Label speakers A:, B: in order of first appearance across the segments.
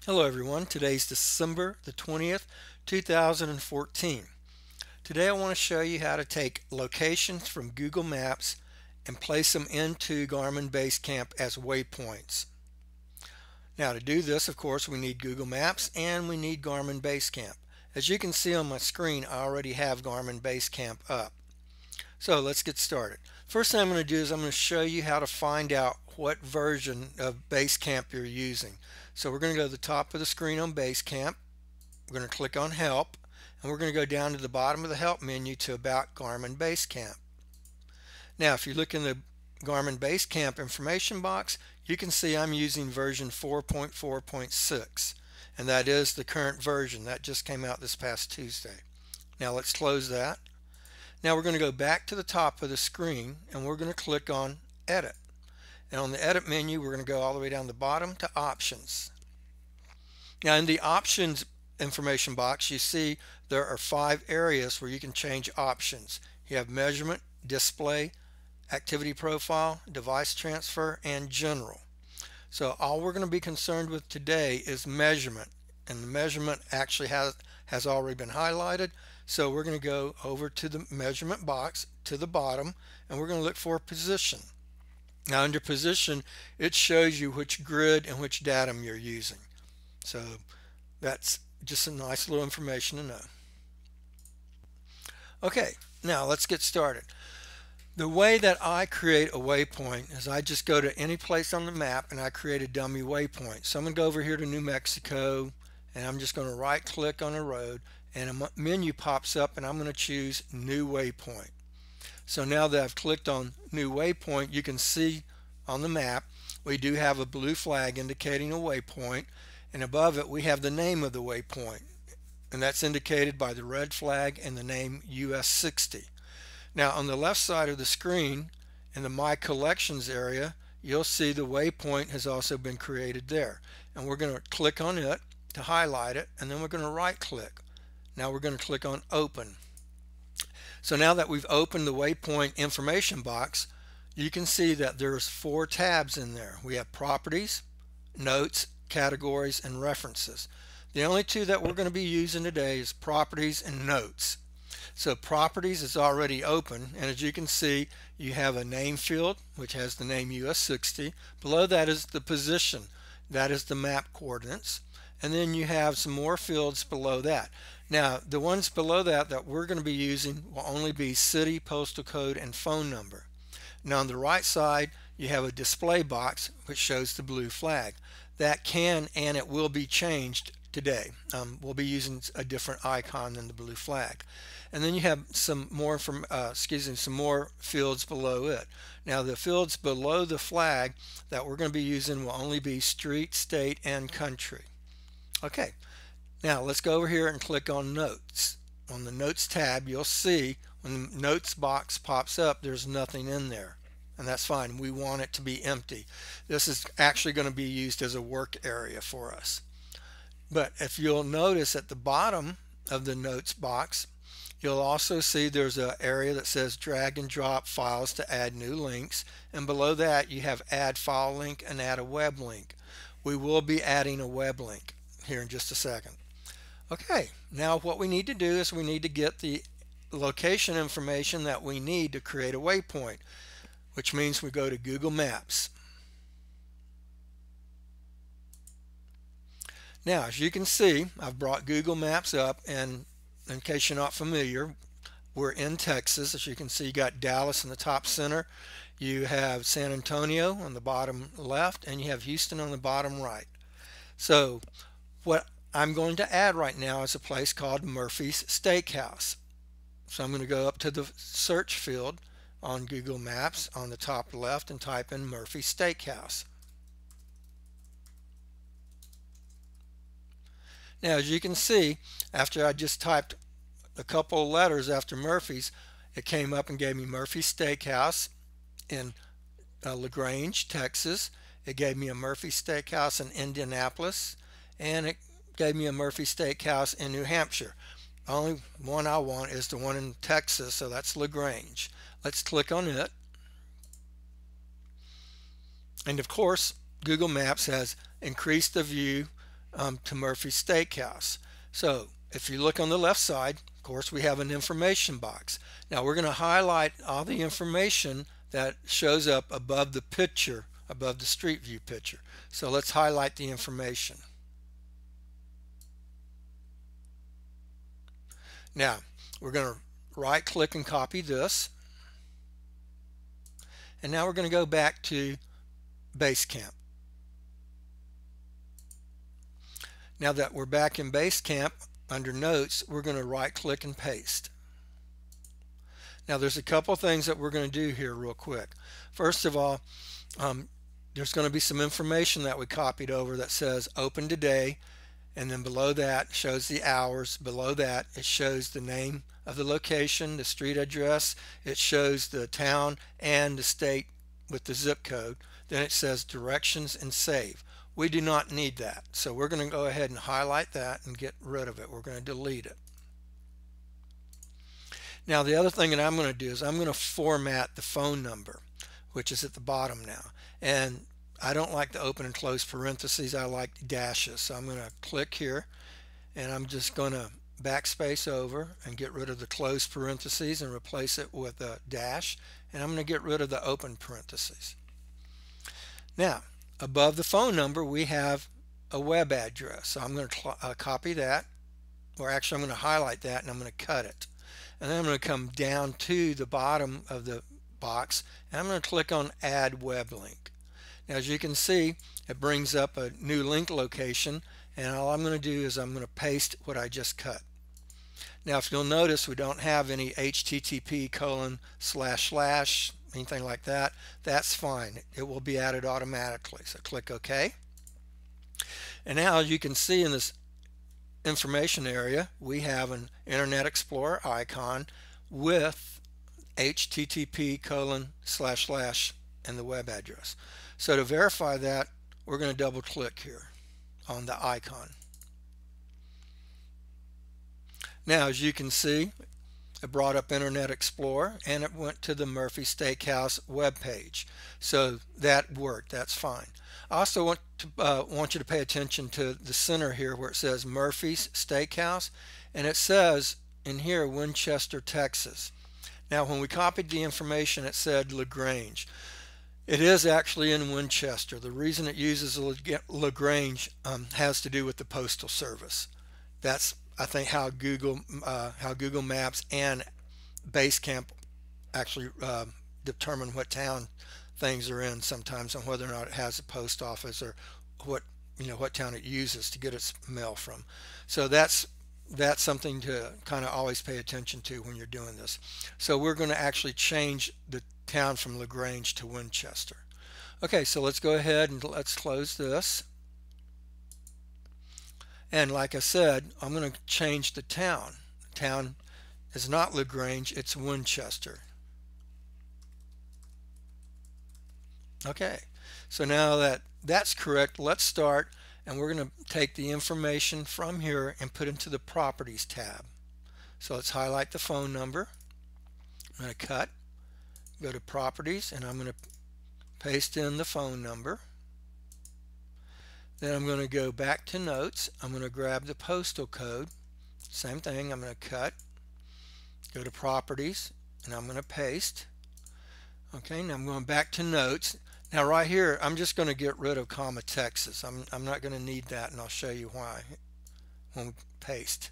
A: Hello everyone, today's December the 20th, 2014. Today I want to show you how to take locations from Google Maps and place them into Garmin Basecamp as waypoints. Now to do this, of course, we need Google Maps and we need Garmin Basecamp. As you can see on my screen, I already have Garmin Basecamp up. So let's get started. First thing I'm going to do is I'm going to show you how to find out what version of Basecamp you're using. So we're going to go to the top of the screen on Basecamp. We're going to click on Help, and we're going to go down to the bottom of the Help menu to About Garmin Basecamp. Now if you look in the Garmin Basecamp information box, you can see I'm using version 4.4.6, and that is the current version. That just came out this past Tuesday. Now let's close that. Now we're going to go back to the top of the screen and we're going to click on Edit. And on the Edit menu, we're going to go all the way down the bottom to Options. Now in the Options information box, you see there are 5 areas where you can change options. You have Measurement, Display, Activity Profile, Device Transfer, and General. So all we're going to be concerned with today is Measurement. And the Measurement actually has already been highlighted. So we're going to go over to the measurement box to the bottom and we're going to look for Position. Now under Position, it shows you which grid and which datum you're using. So that's just some nice little information to know. Okay, now let's get started. The way that I create a waypoint is I just go to any place on the map and I create a dummy waypoint. So I'm going to go over here to New Mexico and I'm just going to right click on a road and a menu pops up and I'm going to choose New Waypoint. So now that I've clicked on New Waypoint, you can see on the map we do have a blue flag indicating a waypoint, and above it we have the name of the waypoint, and that's indicated by the red flag and the name US 60. Now on the left side of the screen in the My Collections area, you'll see the waypoint has also been created there, and we're going to click on it to highlight it, and then we're going to right click. Now we're going to click on Open. So now that we've opened the waypoint information box, you can see that there's 4 tabs in there. We have Properties, Notes, Categories, and References. The only 2 that we're going to be using today is Properties and Notes. So Properties is already open, and as you can see, you have a name field which has the name US 60. Below that is the position, that is the map coordinates, and then you have some more fields below that. Now the ones below that that we're going to be using will only be city, postal code, and phone number. Now on the right side you have a display box which shows the blue flag. That can and it will be changed today. We'll be using a different icon than the blue flag. And then you have some more some more fields below it. Now the fields below the flag that we're going to be using will only be street, state, and country. Okay, now let's go over here and click on Notes. On the Notes tab, you'll see when the Notes box pops up, there's nothing in there, and that's fine. We want it to be empty. This is actually going to be used as a work area for us. But if you'll notice at the bottom of the Notes box, you'll also see there's an area that says drag and drop files to add new links, and below that you have add file link and add a web link. We will be adding a web link here in just a second. Okay, now what we need to do is we need to get the location information that we need to create a waypoint, which means we go to Google Maps. Now as you can see, I've brought Google Maps up, and in case you're not familiar, we're in Texas. As you can see, you got Dallas in the top center, you have San Antonio on the bottom left, and you have Houston on the bottom right. So what I'm going to add right now is a place called Murphy's Steakhouse. So I'm going to go up to the search field on Google Maps on the top left and type in Murphy's Steakhouse. Now as you can see, after I just typed a couple of letters after Murphy's, it came up and gave me Murphy's Steakhouse in LaGrange, Texas. It gave me a Murphy's Steakhouse in Indianapolis, and it gave me a Murphy's Steakhouse in New Hampshire. The only one I want is the one in Texas, so that's LaGrange. Let's click on it. And of course, Google Maps has increased the view to Murphy's Steakhouse. So if you look on the left side, of course, we have an information box. Now we're going to highlight all the information that shows up above the picture, above the street view picture. So let's highlight the information. Now we're going to right click and copy this. And now we're going to go back to Basecamp. Now that we're back in Basecamp, under Notes, we're going to right click and paste. Now there's a couple things that we're going to do here real quick. First of all, there's going to be some information that we copied over that says open today, and then below that shows the hours. Below that it shows the name of the location, the street address, it shows the town and the state with the zip code. Then it says directions and save. We do not need that, so we're going to go ahead and highlight that and get rid of it. We're going to delete it. Now the other thing that I'm going to do is I'm going to format the phone number, which is at the bottom now. And I don't like the open and close parentheses. I like dashes. So I'm going to click here, and I'm just going to backspace over and get rid of the closed parentheses and replace it with a dash. And I'm going to get rid of the open parentheses. Now above the phone number we have a web address. So I'm going to copy that, or actually I'm going to highlight that and I'm going to cut it. And then I'm going to come down to the bottom of the box and I'm going to click on Add Web Link. Now as you can see, it brings up a new link location, and all I'm going to do is I'm going to paste what I just cut. Now if you'll notice, we don't have any http:// anything like that. That's fine. It will be added automatically. So click OK. And now you can see in this information area we have an Internet Explorer icon with http:// and the web address. So to verify that, we're going to double click here on the icon. Now as you can see, it brought up Internet Explorer and it went to the Murphy Steakhouse web page. So that worked. That's fine. I also want you to pay attention to the center here where it says Murphy's Steakhouse, and it says in here Winchester, Texas. Now when we copied the information it said LaGrange. It is actually in Winchester. The reason it uses LaGrange has to do with the Postal Service. That's, I think, how Google Maps and Basecamp actually determine what town things are in sometimes, and whether or not it has a post office, or what town it uses to get its mail from. So that's something to kind of always pay attention to when you're doing this. So we're going to actually change the town from LaGrange to Winchester. Okay, so let's go ahead and let's close this. And like I said, I'm going to change the town. The town is not LaGrange, it's Winchester. Okay, so now that that's correct, let's start, and we're going to take the information from here and put into the Properties tab. So let's highlight the phone number. I'm going to cut, go to Properties, and I'm going to paste in the phone number. Then I'm going to go back to Notes. I'm going to grab the postal code. Same thing, I'm going to cut, go to Properties, and I'm going to paste. Okay, now I'm going back to Notes. Now right here, I'm just going to get rid of comma Texas. I'm not going to need that, and I'll show you why when we paste.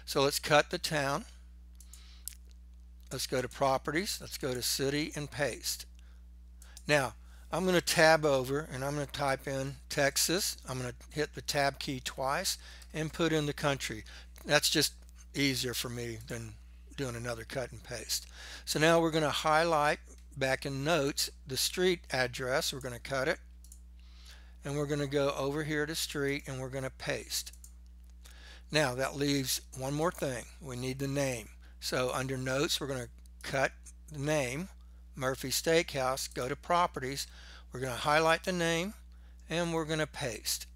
A: So let's cut the town. Let's go to Properties. Let's go to City and paste. Now I'm going to tab over and I'm going to type in Texas. I'm going to hit the tab key twice and put in the country. That's just easier for me than doing another cut and paste. So now we're going to highlight back in Notes the street address. We're going to cut it, and we're going to go over here to street and we're going to paste. Now that leaves one more thing. We need the name. So under Notes we're going to cut the name, Murphy Steakhouse, go to Properties, we're going to highlight the name, and we're going to paste.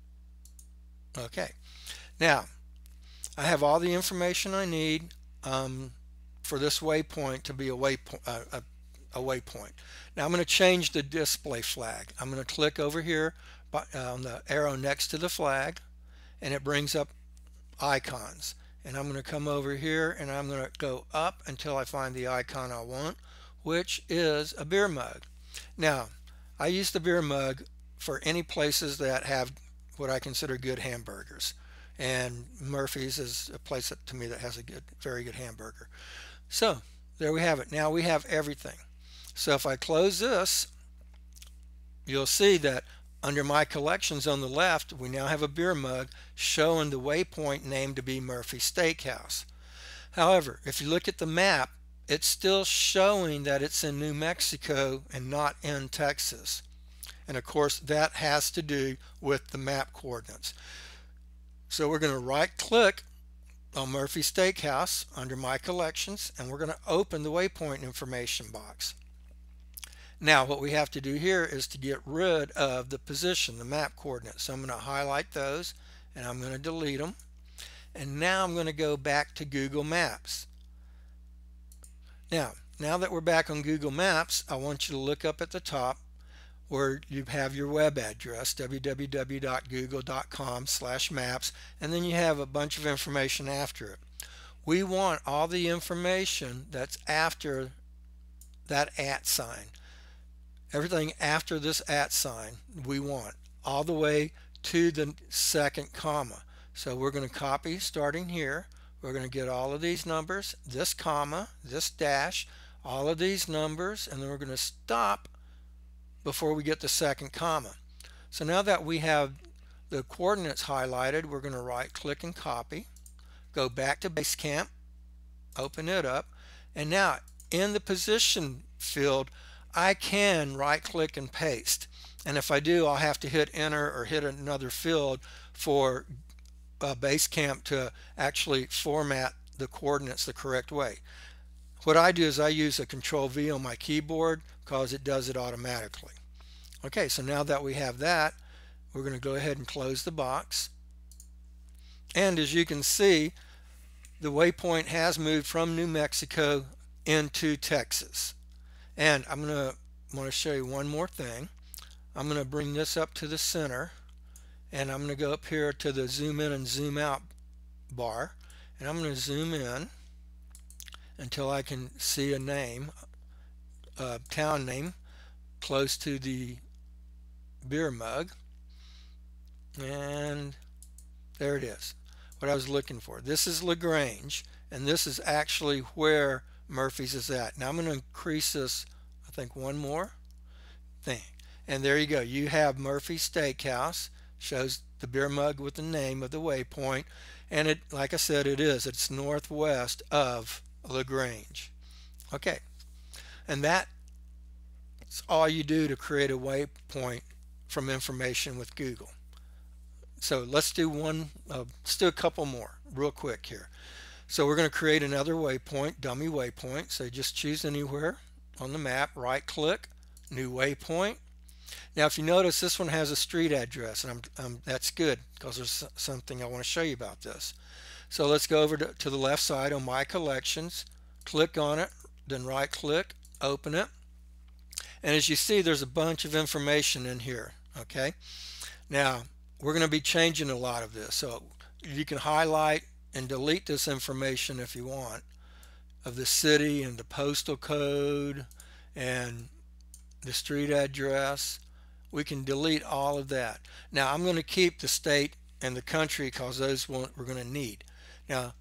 A: Okay, now I have all the information I need for this waypoint to be a waypoint. Now I'm going to change the display flag. I'm going to click over here on the arrow next to the flag, and it brings up icons. And I'm going to come over here and I'm going to go up until I find the icon I want, which is a beer mug. Now, I use the beer mug for any places that have what I consider good hamburgers. And Murphy's is a place that, to me, that has a very good hamburger. So there we have it. Now we have everything. So if I close this, you'll see that under my collections on the left, we now have a beer mug showing the waypoint name to be Murphy Steakhouse. However, if you look at the map, it's still showing that it's in New Mexico and not in Texas. And of course, that has to do with the map coordinates. So we're going to right click on Murphy Steakhouse under my collections, and we're going to open the waypoint information box. Now what we have to do here is to get rid of the position, the map coordinates. So I'm going to highlight those and I'm going to delete them. And now I'm going to go back to Google Maps. Now that we're back on Google Maps, I want you to look up at the top where you have your web address, www.google.com/maps, and then you have a bunch of information after it. We want all the information that's after that @ sign. Everything after this @ sign we want, all the way to the second comma. So we're going to copy starting here. We're going to get all of these numbers, this comma, this dash, all of these numbers, and then we're going to stop before we get the second comma. So now that we have the coordinates highlighted, we're going to right click and copy, go back to Basecamp, open it up, and now in the position field I can right click and paste, and if I do I'll have to hit enter or hit another field for Basecamp to actually format the coordinates the correct way. What I do is I use a Control V on my keyboard because it does it automatically. Okay, so now that we have that, we're going to go ahead and close the box, and as you can see, the waypoint has moved from New Mexico into Texas. And I'm want to show you one more thing. I'm going to bring this up to the center, and I'm going to go up here to the zoom in and zoom out bar, and I'm going to zoom in until I can see a name, a town name close to the beer mug, and there it is, what I was looking for. This is LaGrange, and this is actually where Murphy's is at. Now I'm going to increase this, I think, one more thing, and there you go. You have Murphy Steakhouse, shows the beer mug with the name of the waypoint, and it, like I said, it's northwest of LaGrange. Okay, and that's all you do to create a waypoint from information with Google. So let's do a couple more real quick here. So we're going to create another waypoint, dummy waypoint. So just choose anywhere on the map, right click, new waypoint. Now if you notice, this one has a street address, and that's good because there's something I want to show you about this. So let's go over to the left side on my collections, click on it, then right click, open it, and as you see, there's a bunch of information in here. Okay, now we're going to be changing a lot of this, so you can highlight and delete this information if you want, of the city and the postal code and the street address. We can delete all of that. Now I'm going to keep the state and the country because those we're going to need. Now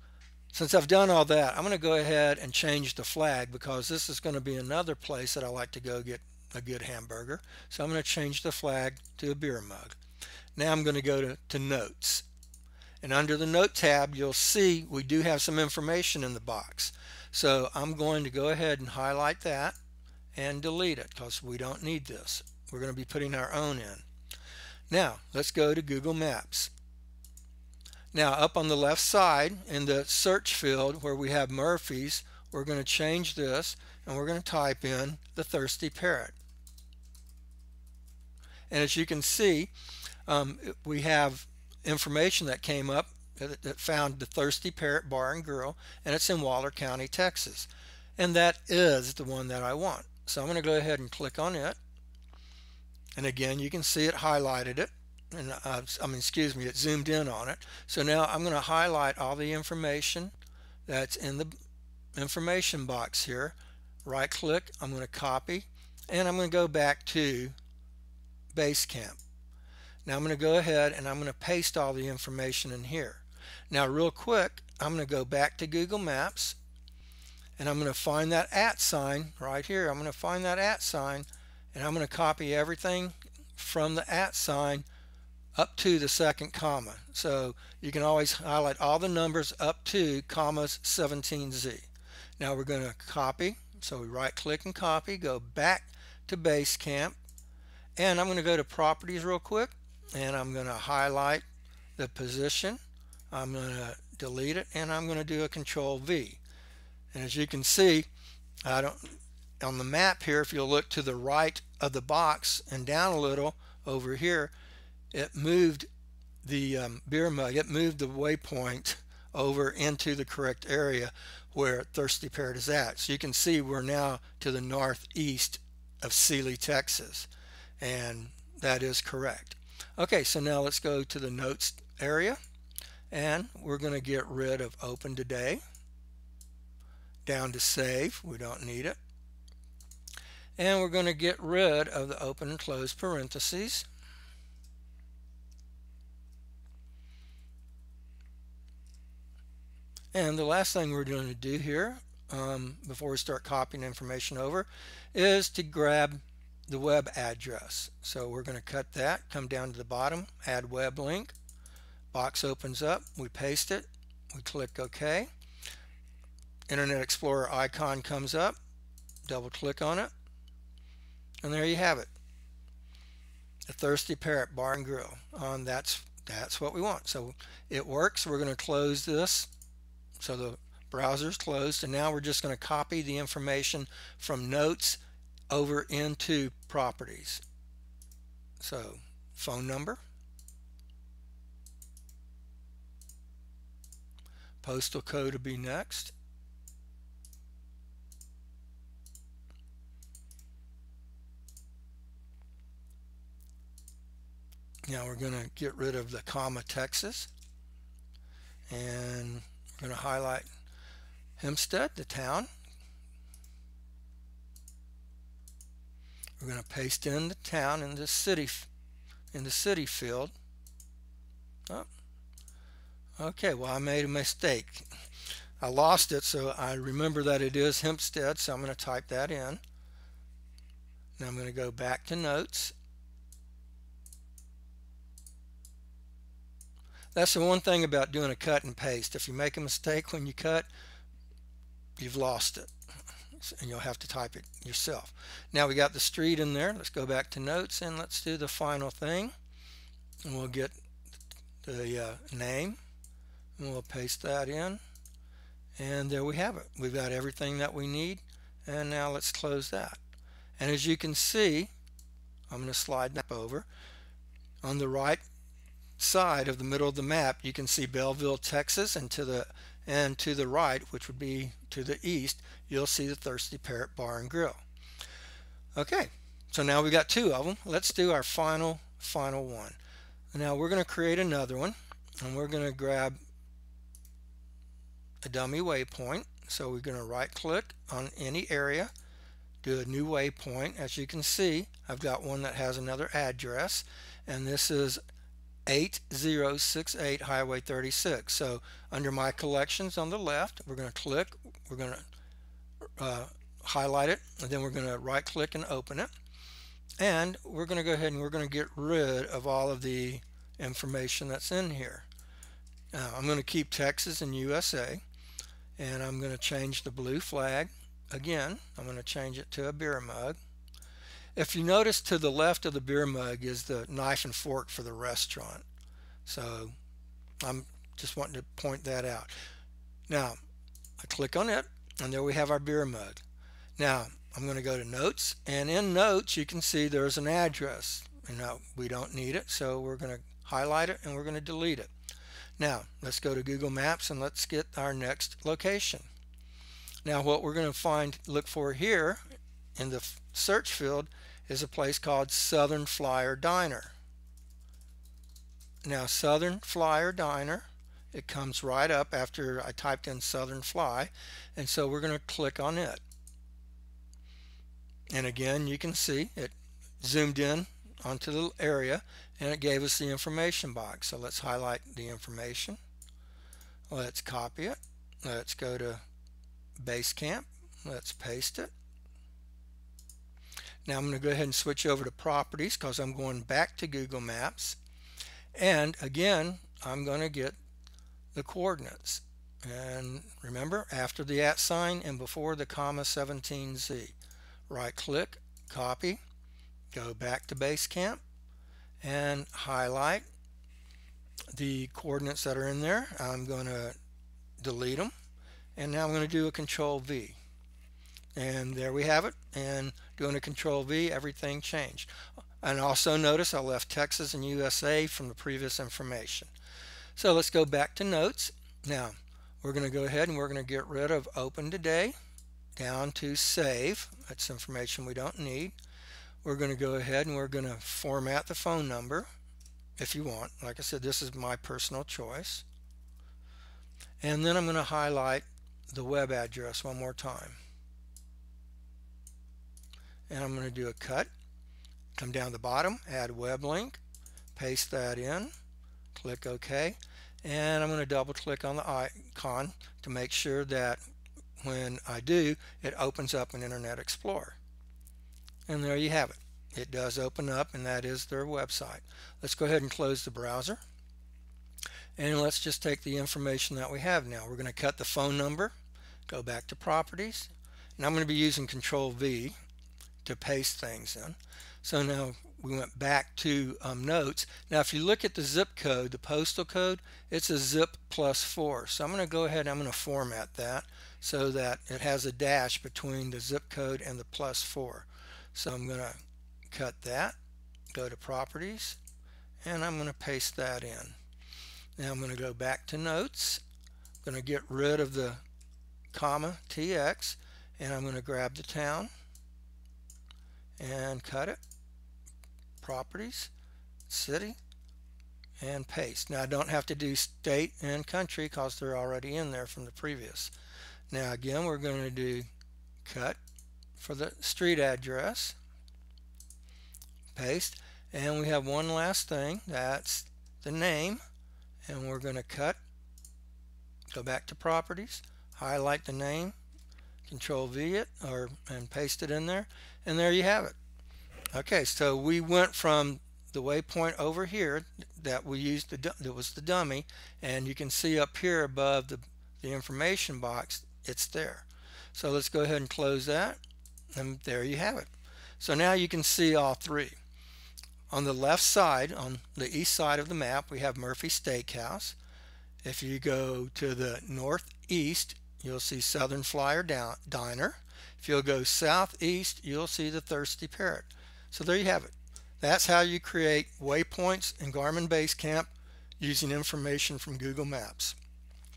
A: since I've done all that, I'm going to go ahead and change the flag because this is going to be another place that I like to go get a good hamburger. So I'm going to change the flag to a beer mug. Now I'm going to go to Notes, and under the Note tab you'll see we do have some information in the box. So I'm going to go ahead and highlight that and delete it because we don't need this. We're going to be putting our own in. Now let's go to Google Maps. Now up on the left side in the search field where we have Murphy's, we're going to change this and we're going to type in the Thirsty Parrot. And as you can see, we have information that came up that found the Thirsty Parrot Bar and Grill, and it's in Waller County, Texas. And that is the one that I want. So I'm going to go ahead and click on it. And again, you can see it highlighted it. and I mean, excuse me, it zoomed in on it. So now I'm going to highlight all the information that's in the information box here. Right click, I'm going to copy, and I'm going to go back to Basecamp. Now I'm going to go ahead and I'm going to paste all the information in here. Now real quick, I'm going to go back to Google Maps, and I'm going to find that @ sign right here. I'm going to find that @ sign, and I'm going to copy everything from the @ sign up to the second comma. So you can always highlight all the numbers up to commas 17Z. Now we're going to copy. So we right click and copy, go back to Basecamp, and I'm going to go to properties real quick, and I'm going to highlight the position. I'm going to delete it, and I'm going to do a Control V. And as you can see, on the map here, if you'll look to the right of the box and down a little over here, it moved the beer mug, it moved the waypoint over into the correct area where Thirsty Parrot is at. So you can see we're now to the northeast of Sealy, Texas, and that is correct. Okay, so now let's go to the notes area, and we're going to get rid of open today, down to save, we don't need it, and we're going to get rid of the open and close parentheses. And the last thing we're going to do here before we start copying information over is to grab the web address. So we're going to cut that, come down to the bottom, add web link, box opens up, we paste it, we click OK. Internet Explorer icon comes up, double click on it, and there you have it. The Thirsty Parrot Bar and Grill. That's what we want. So it works. We're going to close this. So the browser's closed, and now we're just going to copy the information from notes over into properties. So phone number, postal code will be next. Now we're going to get rid of the comma Texas, and we're going to highlight Hempstead, the town. We're going to paste in the town in the city field. Oh, okay, well I made a mistake. I lost it, so I remember that it is Hempstead, so I'm going to type that in. Now I'm going to go back to notes. That's the one thing about doing a cut and paste. If you make a mistake when you cut, you've lost it, and you'll have to type it yourself. Now we got the street in there. Let's go back to notes, and let's do the final thing, and we'll get the name, and we'll paste that in, and there we have it. We've got everything that we need, and now let's close that. And as you can see, I'm going to slide that over. On the right side of the middle of the map, you can see Belleville, Texas, and to the right, which would be to the east, you'll see the Thirsty Parrot Bar and Grill. Okay, so now we got two of them. Let's do our final one. Now we're going to create another one, and we're going to grab a dummy waypoint. So we're going to right click on any area, do a new waypoint. As you can see, I've got one that has another address, and this is 8068 Highway 36. So under my collections on the left, we're going to click, we're going to highlight it, and then we're going to right click and open it, and we're going to go ahead and we're going to get rid of all of the information that's in here. Now I'm going to keep Texas and USA, and I'm going to change the blue flag again. I'm going to change it to a beer mug. If you notice, to the left of the beer mug is the knife and fork for the restaurant. So I'm just wanting to point that out. Now I click on it, and there we have our beer mug. Now I'm going to go to notes, and in notes you can see there's an address, and now we don't need it, so we're going to highlight it and we're going to delete it. Now let's go to Google Maps, and let's get our next location. Now what we're going to look for here in the search field is a place called Southern Flyer Diner. Now Southern Flyer Diner, it comes right up after I typed in Southern Fly, and so we're going to click on it. And again, you can see it zoomed in onto the area and it gave us the information box. So let's highlight the information. Let's copy it. Let's go to Basecamp. Let's paste it. Now I'm going to go ahead and switch over to properties because I'm going back to Google Maps. And again, I'm going to get the coordinates. And remember, after the @ sign and before the comma 17Z. Right click, copy, go back to Basecamp and highlight the coordinates that are in there. I'm going to delete them, and now I'm going to do a Control V. And there we have it. And doing a Control V, everything changed. And also notice I left Texas and USA from the previous information. So let's go back to notes. Now we're going to go ahead and we're going to get rid of Open Today down to Save. That's information we don't need. We're going to go ahead and we're going to format the phone number if you want. Like I said, this is my personal choice. And then I'm going to highlight the web address one more time. And I'm going to do a cut. Come down the bottom, add web link, paste that in, click OK, and I'm going to double click on the icon to make sure that when I do, it opens up an Internet Explorer. And there you have it. It does open up, and that is their website. Let's go ahead and close the browser. And let's just take the information that we have now. We're going to cut the phone number, go back to properties, and I'm going to be using Control V to paste things in. So now we went back to notes. Now if you look at the zip code, the postal code, it's a zip +4. So I'm going to go ahead and I'm going to format that so that it has a dash between the zip code and the +4. So I'm going to cut that, go to properties, and I'm going to paste that in. Now I'm going to go back to notes. I'm going to get rid of the comma TX, and I'm going to grab the town and cut it, properties, city, and paste. Now I don't have to do state and country because they're already in there from the previous. Now again, we're going to do cut for the street address, paste, and we have one last thing, that's the name, and we're going to cut, go back to properties, highlight the name, Control V it and paste it in there, and there you have it. Okay, so we went from the waypoint over here that we used, that was the dummy, and you can see up here above the information box, it's there. So let's go ahead and close that, and there you have it. So now you can see all three. On the left side, on the east side of the map, we have Murphy Steakhouse. If you go to the northeast, you'll see Southern Flyer Diner. If you'll go southeast, you'll see the Thirsty Parrot. So there you have it. That's how you create waypoints in Garmin Basecamp using information from Google Maps.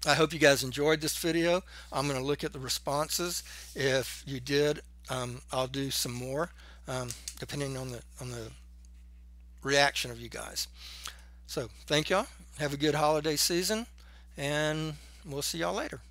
A: I hope you guys enjoyed this video. I'm going to look at the responses. If you did, I'll do some more depending on the reaction of you guys. So thank y'all. Have a good holiday season, and we'll see y'all later.